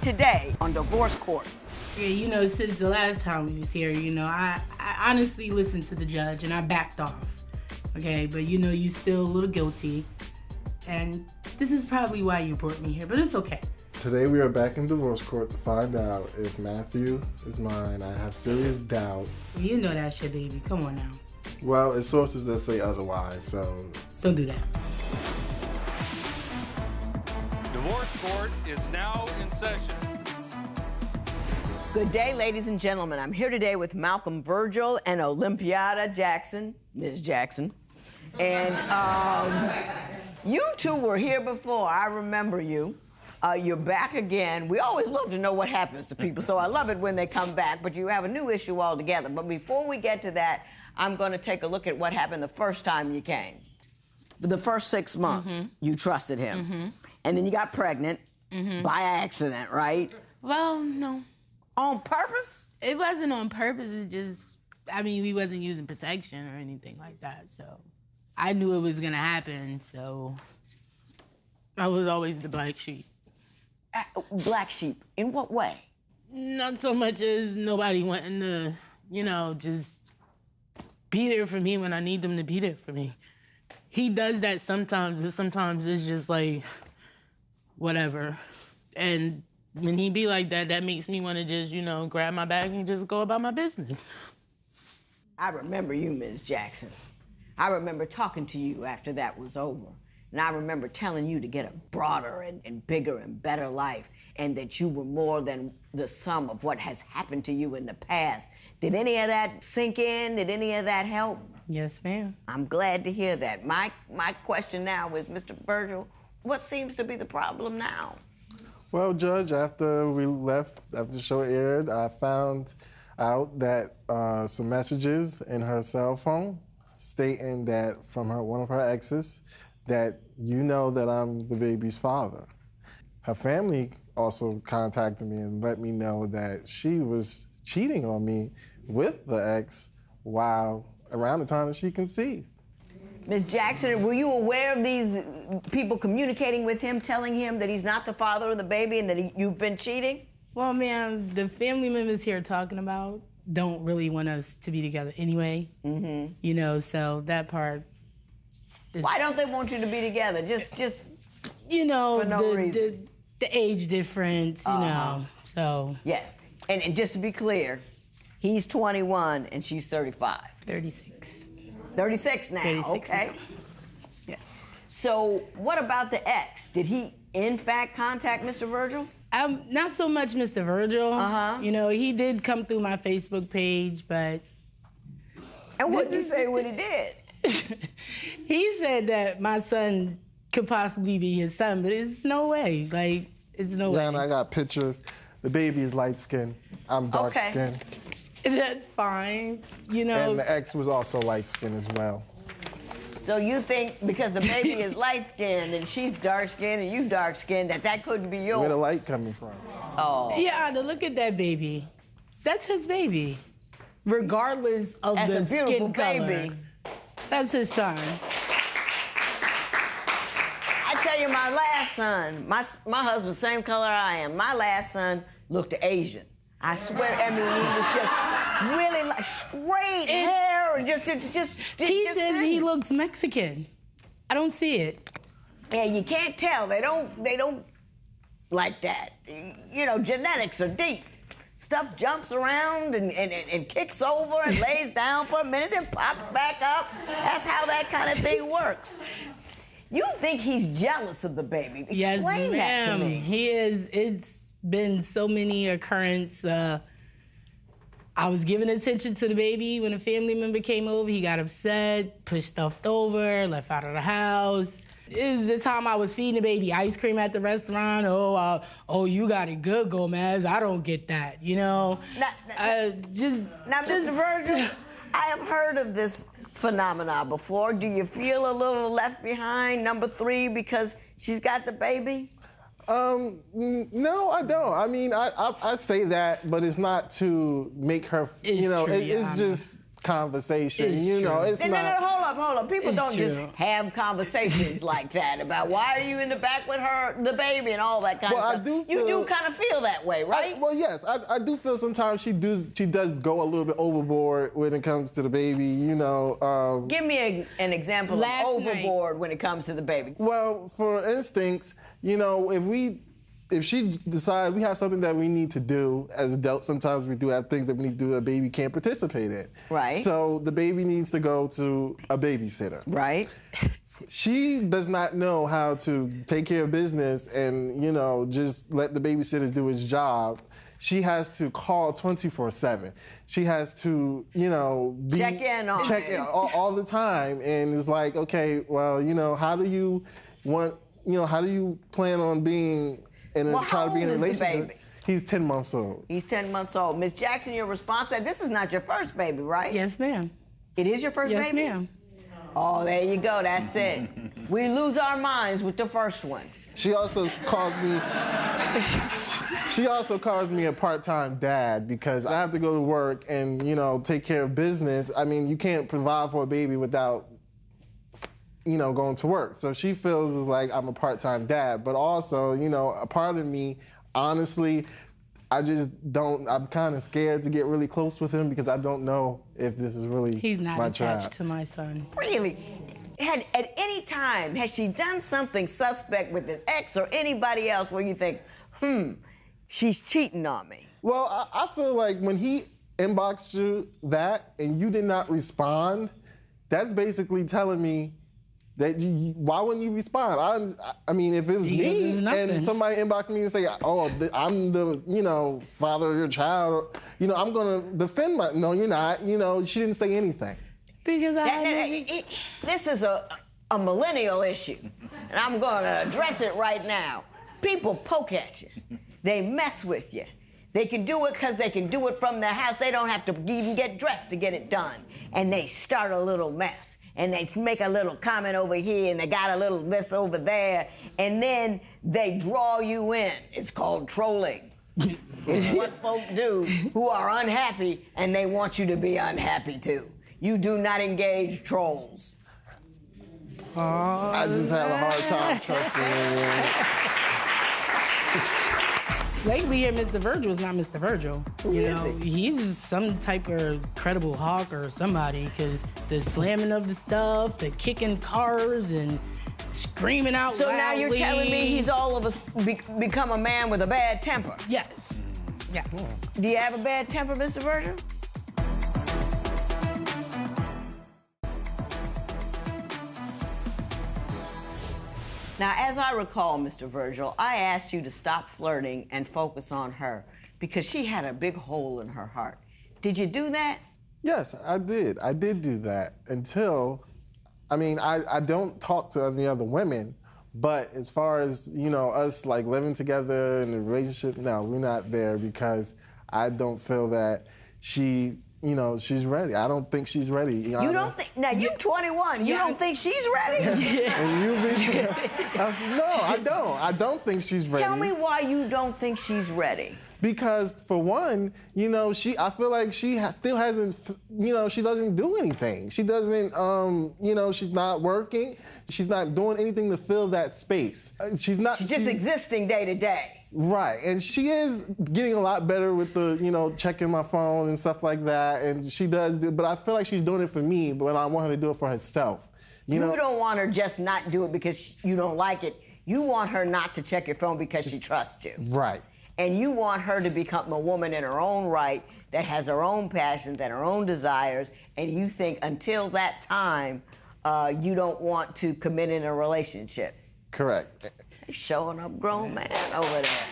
today on Divorce Court. Yeah, since the last time we was here, I honestly listened to the judge and I backed off. Okay, but you still a little guilty. And this is probably why you brought me here, but it's okay. Today we are back in divorce court to find out if Matthew is mine. I have serious doubts. You know that's your baby. Come on now. Well, it's sources that say otherwise, so... Don't do that. Divorce court is now in session. Good day, ladies and gentlemen. I'm here today with Malcolm Virgil and Olympiada Jackson, Ms. Jackson. And you two were here before. I remember you. You're back again. We always love to know what happens to people, so I love it when they come back, but you have a new issue altogether. But before we get to that, I'm going to take a look at what happened the first time you came. The first 6 months, you trusted him. And then you got pregnant by accident, right? Well, no. On purpose? It wasn't on purpose. It's just, we wasn't using protection or anything like that, so I knew it was going to happen, so I was always the black sheep. Black sheep, in what way? Not so much as nobody wanting to, just be there for me when I need them to be there for me. He does that sometimes, but sometimes it's just like, whatever. And when he be like that, that makes me want to just, grab my bag and just go about my business. I remember you, Ms. Jackson. I remember talking to you after that was over. And I remember telling you to get a broader and bigger and better life, and that you were more than the sum of what has happened to you in the past. Did any of that sink in? Did any of that help? Yes, ma'am. I'm glad to hear that. My question now is, Mr. Virgil, what seems to be the problem now? Well, Judge, after we left, after the show aired, I found out that some messages in her cell phone stating that from one of her exes, that that I'm the baby's father. Her family also contacted me and let me know that she was cheating on me with the ex around the time that she conceived. Ms. Jackson, were you aware of these people communicating with him, telling him that he's not the father of the baby and that you've been cheating? Well, ma'am, the family members here talking about don't really want us to be together anyway. So that part... Why don't they want you to be together? Just for no reason. The age difference, so. Yes, and just to be clear, he's 21 and she's 35. 36. 36 now, 36 okay. now. Yes. So what about the ex? Did he, in fact, contact Mr. Virgil? Not so much Mr. Virgil. He did come through my Facebook page, but... And what did he say when he did? He said that my son could possibly be his son, but it's no way. It's no way. Yeah, and I got pictures. The baby is light-skinned. I'm dark-skinned. That's fine, And the ex was also light-skinned as well. So you think because the baby is light-skinned and she's dark-skinned and you dark-skinned, that couldn't be yours? Where the light coming from? Oh. Yeah, to look at that baby. That's his baby. Regardless of the skin color. Baby. That's his son. I tell you, my last son, my husband, same color I am. My last son looked Asian. I swear, he was just really straight hair, and just. He says he looks Mexican. I don't see it. Yeah, you can't tell. They don't like that. Genetics are deep. Stuff jumps around and kicks over and lays down for a minute, then pops back up. That's how that kind of thing works. You think he's jealous of the baby? Explain that to me. He is. It's been so many occurrences. I was giving attention to the baby when a family member came over. He got upset, pushed stuff over, left out of the house. It was the time I was feeding the baby ice cream at the restaurant. Oh, you got it good, Gomez. I don't get that, Now, Mr. Virgil, I have heard of this phenomena before. Do you feel a little left behind, number 3, because she's got the baby? No, I don't. I say that, but it's not to make her, it's just conversation. It's you know, true. it's No, not. hold up. People It's don't just true. have conversations like that about why are you in the back with the baby, and all that kind Well, of I stuff. do You do feel- kind of feel that way, right? Well, yes, I do feel sometimes she does go a little bit overboard when it comes to the baby. You know. Give me an example Last of night- overboard when it comes to the baby. Well, for instance, you know, if she decides we have something that we need to do as adults, sometimes we do have things that we need to do that a baby can't participate in. Right. So the baby needs to go to a babysitter. Right. She does not know how to take care of business and, you know, just let the babysitters do his job. She has to call 24/7. She has to, you know, Check in on it. all the time. And it's like, okay, well, you know, how do you plan on being Well, try how to be in a old is the relationship? baby? He's 10 months old. He's 10 months old. Miss Jackson, your response said this is not your first baby, right? Yes, ma'am. It is your first Yes, baby? ma'am. Oh, there you go. That's it. We lose our minds with the first one. She also calls me. She also calls me a part-time dad because I have to go to work and, you know, take care of business. I mean, you can't provide for a baby without, you know, going to work. So she feels as like I'm a part-time dad, but also, you know, a part of me, honestly, I'm kind of scared to get really close with him because I don't know if this is really He's not my attached child. to my son. Really? At any time, has she done something suspect with this ex or anybody else where you think, she's cheating on me? Well, I feel like when he inboxed you that and you did not respond, that's basically telling me that why wouldn't you respond? I mean, if it was Because me there's nothing. and somebody inboxed me and say, oh, I'm the, you know, father of your child, you know, I'm gonna defend my, no, you're not. You know, she didn't say anything. Because I had This is a millennial issue, and I'm going to address it right now. People poke at you. They mess with you. They can do it because they can do it from their house. They don't have to even get dressed to get it done. And they start a little mess. And they make a little comment over here, and they got a little this over there, and then they draw you in. It's called trolling. It's what folk do who are unhappy, and they want you to be unhappy too. You do not engage trolls. I just have a hard time trusting him. lately here, Mr. Virgil is not Mr. Virgil. Who you is know, he? he's some type of credible hawk or somebody, because the slamming of the stuff, the kicking cars, and screaming out So loudly. now you're telling me he's all of us become a man with a bad temper. Yes. Yes. Do you have a bad temper, Mr. Virgil? Now, as I recall, Mr. Virgil, I asked you to stop flirting and focus on her because she had a big hole in her heart. Did you do that? Yes, I did. I did do that until, I mean, I don't talk to any other women, but as far as, you know, us like living together in a relationship, no, we're not there because I don't feel that she, you know, she's ready. I don't think she's ready. You don't think, now you're 21, you don't think she's ready? And you be, no, I don't. I don't think she's ready. Tell me why you don't think she's ready. Because for one, you know, I feel like she still hasn't, you know, she doesn't do anything. She doesn't, you know, she's not working. She's not doing anything to fill that space. She's She's existing day to day. Right, and she is getting a lot better with the, you know, checking my phone and stuff like that, and she does, but I feel like she's doing it for me, but I want her to do it for herself. You know? don't want her just not do it because you don't like it. You want her not to check your phone because she trusts you. Right. And you want her to become a woman in her own right that has her own passions and her own desires, and you think until that time, you don't want to commit in a relationship. Correct. Showing up grown man over there.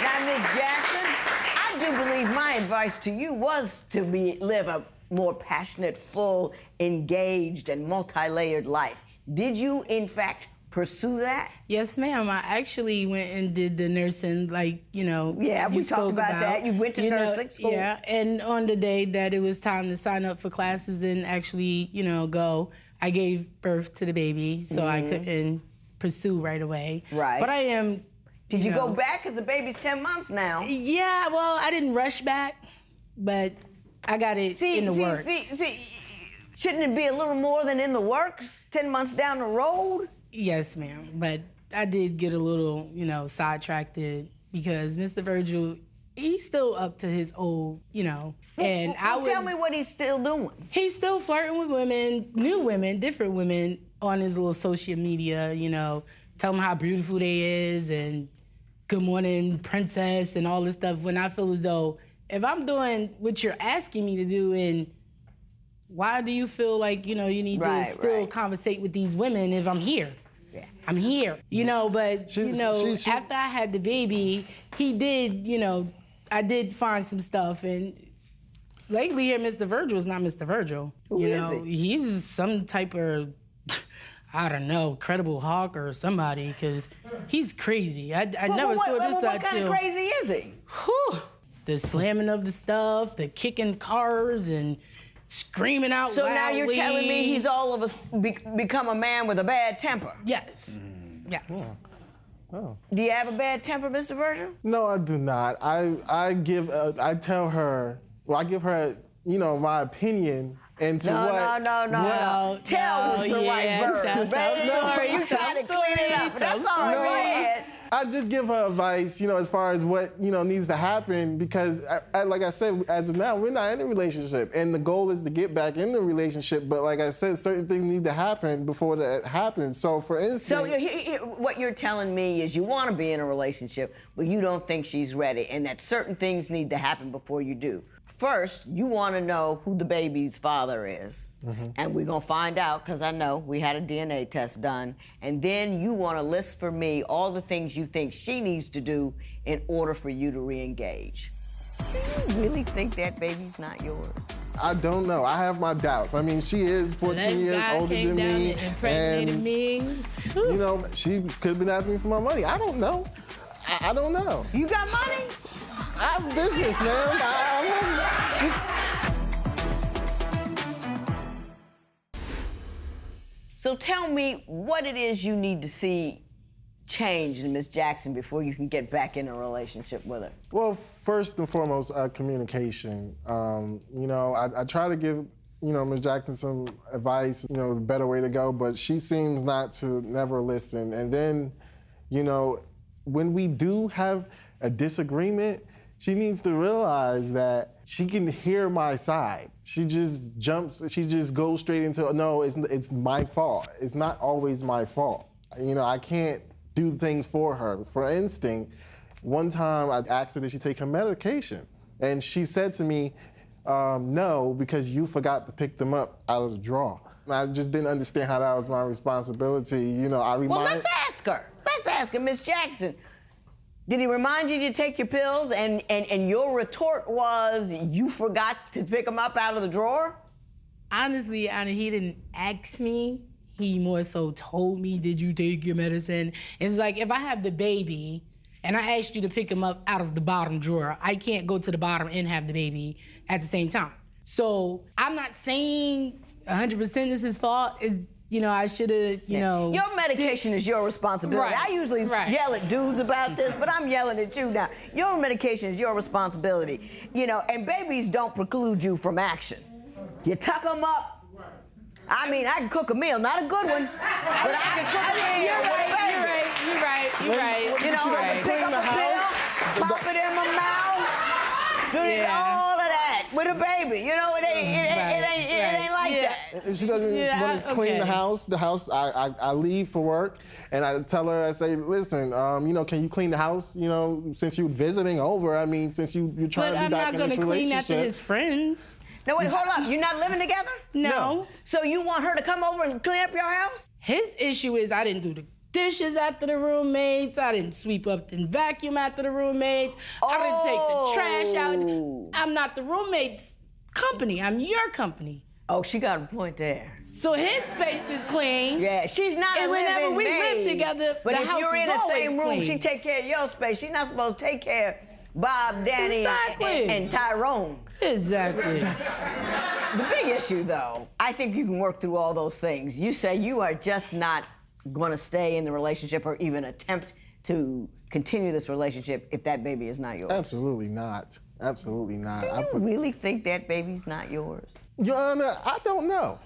Now, Ms. Jackson, I do believe my advice to you was to live a more passionate, full, engaged, and multi-layered life. Did you, in fact, pursue that? Yes, ma'am. I actually went and did the nursing, like, you know. Yeah, we you talked spoke about that. You went to nursing school. Yeah, and on the day that it was time to sign up for classes and actually, you know, go, I gave birth to the baby, so I couldn't pursue right away. Right. But I am. Did you know, go back? Because the baby's 10 months now. Yeah, well, I didn't rush back, but I got it in the works. See, shouldn't it be a little more than in the works? 10 months down the road? Yes, ma'am. But I did get a little, sidetracked because Mr. Virgil, he's still up to his old, And tell me what he's still doing. He's still flirting with women, new women, different women on his little social media, tell them how beautiful they is and good morning, princess, and all this stuff. When I feel as though if I'm doing what you're asking me to do, and why do you feel like, you need to still conversate with these women if I'm here? Yeah. I'm here, but, after I had the baby, he did, I did find some stuff, and lately here, Mr. Virgil is not Mr. Virgil. Who is he? He's some type of, I don't know, Credible Hawk or somebody, because he's crazy. I never saw this until... What kind of crazy is he? Whew, the slamming of the stuff, the kicking cars, and screaming out So loudly. now you're telling me he's all of us become a man with a bad temper? Yes. Yes. Oh. Do you have a bad temper, Mr. Virgil? No, I do not. I give her, my opinion into No. Tell us the right verb. Sorry, You trying to clean it up. That's all right. Go ahead. I just give her advice, as far as what, needs to happen, because, like I said, as of now, we're not in a relationship, and the goal is to get back in the relationship, but like I said, certain things need to happen before that happens. So, for instance... So what you're telling me is you want to be in a relationship, but you don't think she's ready, and that certain things need to happen before you do. First, you want to know who the baby's father is. Mm-hmm. And we're going to find out, because I know we had a DNA test done. And then you want to list for me all the things you think she needs to do in order for you to re-engage. Do you really think that baby's not yours? I don't know. I have my doubts. I mean, she is 14 years older than me. And impregnated me. She could have been asking me for my money. I don't know. I don't know. You got money? I have business, man. So tell me what it is you need to see change in Ms. Jackson before you can get back in a relationship with her. Well, first and foremost, communication. I try to give, Ms. Jackson some advice, the better way to go, but she seems not to never listen. And then, when we do have a disagreement, she needs to realize that she can hear my side. She just goes straight into, no, it's my fault. It's not always my fault. I can't do things for her. For instance, one time I asked her, did she take her medication? And she said to me, no, because you forgot to pick them up out of the drawer. And I just didn't understand how that was my responsibility. Well, let's ask her. Ms. Jackson. Did he remind you to take your pills, and your retort was you forgot to pick them up out of the drawer? Honestly, he didn't ask me. He more so told me, did you take your medicine? It's like, if I have the baby and I asked you to pick him up out of the bottom drawer, I can't go to the bottom and have the baby at the same time. So I'm not saying 100% is his fault. I should have, Your medication is your responsibility. Right. I usually yell at dudes about this, but I'm yelling at you now. Your medication is your responsibility. And babies don't preclude you from action. You tuck them up. I mean, I can cook a meal, not a good one, but I can cook a meal. You're right. I can pick up a pill, pop it in my mouth, do all of that with a baby. It ain't like that. She doesn't want to clean the house. I leave for work, and I tell her, I say, listen, can you clean the house? Since you're visiting over, since you're trying to be back in this relationship. But I'm not going to clean after his friends. No, wait, hold up. You're not living together? No. So you want her to come over and clean up your house? His issue is I didn't do the dishes after the roommates. I didn't sweep up and vacuum after the roommates. I didn't take the trash out. I'm not the roommate's company. I'm your company. Oh, she got a point there. So his space is clean. Yeah, she's not and a living whenever we live together, but the if house you're in the same room, clean. she take care of your space. She's not supposed to take care of Bob, Danny, and Tyrone. Exactly. The big issue, though, I think you can work through all those things. You say you are just not going to stay in the relationship or even attempt to continue this relationship if that baby is not yours. Absolutely not. Absolutely not. Do you really think that baby's not yours? Your Honor, I don't know.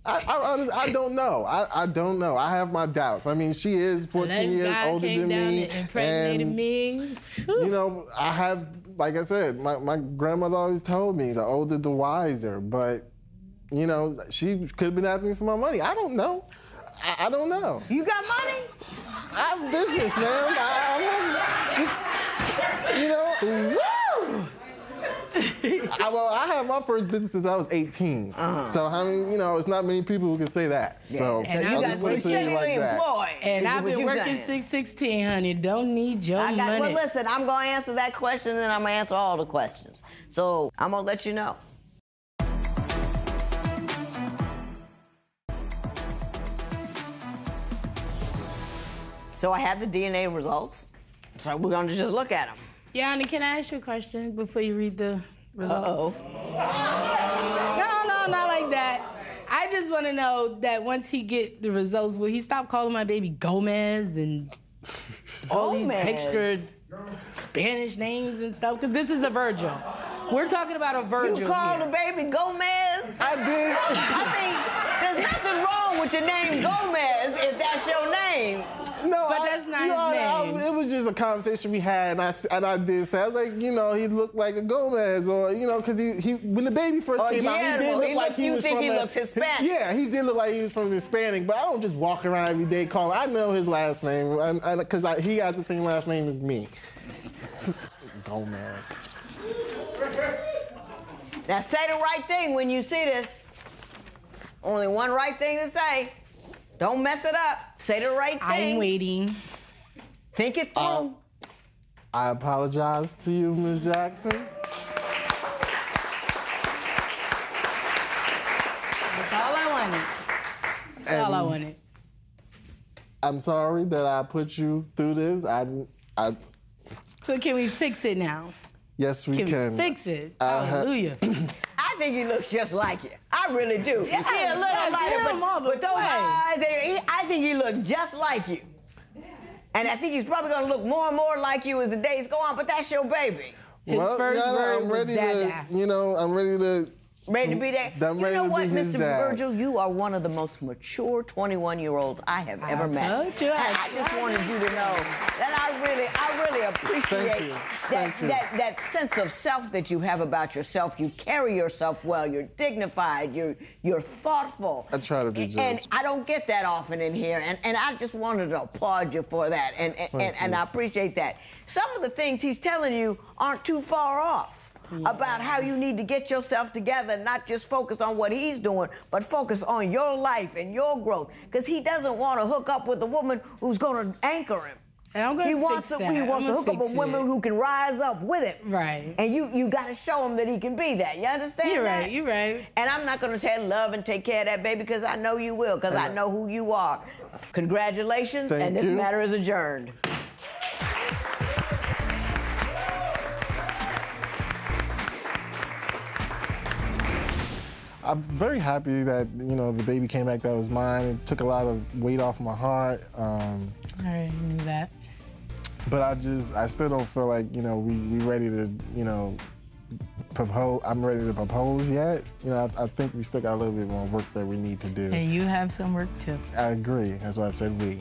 I don't know. I don't know. I have my doubts. I mean, she is 14 years older than me. And impregnated me. You know, I have, like I said, my grandmother always told me, the older, the wiser. But, you know, she could have been after me for my money. I don't know. I don't know. You got money? I have business, man. You know? Woo! I had my first business since I was 18. So, I mean, you know, it's not many people who can say that. Yeah. So, And I you just got want to say it like that. employed. And I've been working saying. 616, honey. Don't need your money. Well, listen, I'm going to answer that question, and I'm going to answer all the questions. So I'm going to let you know. So I have the DNA results. So we're going to just look at them. Yanni, can I ask you a question before you read the results? Uh-oh. No, not like that. I just want to know that once he get the results, will he stop calling my baby Gomez and all these extra Spanish names and stuff? Because this is a Virgil. We're talking about a Virgil. You call here. the baby Gomez? I did. I mean, there's nothing wrong with the name Gomez if that's your name. No, But that's not his name. It was just a conversation we had, and I did say, I was like, you know, he looked like a Gomez, or, you know, because he when the baby first came out, he did look like he was from he looks Hispanic. Yeah, he did look like he was from Hispanic, but I don't just walk around every day calling. I know his last name, because he got the same last name as me. Gomez. Now say the right thing when you see this. Only one right thing to say. Don't mess it up. Say the right thing. I'm waiting. Think it through. I apologize to you, Ms. Jackson. That's all I wanted. That's all I wanted. I'm sorry that I put you through this. So can we fix it now? Yes, we Can can. we fix it? Hallelujah. I think he looks just like you. I really do. Yeah, He a little that's lighter, him all the but those way. eyes, I think he looks just like you. And I think he's probably going to look more and more like you as the days go on, but that's your baby. His first word I'm was ready dada. to, you know, I'm ready to. Ready to be there? I'm You ready know to what, be his Mr. dad. Virgil? You are one of the most mature 21-year-olds I have ever met. told you. And I just wanted you to know that I really appreciate Thank you. that sense of self that you have about yourself. You carry yourself well. You're dignified. You're thoughtful. I try to be, Judge. And I don't get that often in here. And I just wanted to applaud you for that. And I appreciate that. Some of the things he's telling you aren't too far off. About how you need to get yourself together, not just focus on what he's doing, but focus on your life and your growth. Because he doesn't want to hook up with a woman who's going to anchor him. And I'm going He to wants fix to, that. he wants to hook up with women who can rise up with him. Right. And you got to show him that he can be that. You understand You're that? right. You're right. And I'm not going to tell you love and take care of that baby because I know you will, because I know who you are. Congratulations, and this matter is adjourned. I'm very happy that, you know, the baby came back that was mine. It took a lot of weight off my heart. I already knew that. But I still don't feel like, you know, we ready to, you know, propose. I'm ready to propose yet. You know, I think we still got a little bit more work that we need to do. And you have some work too. I agree. That's why I said we.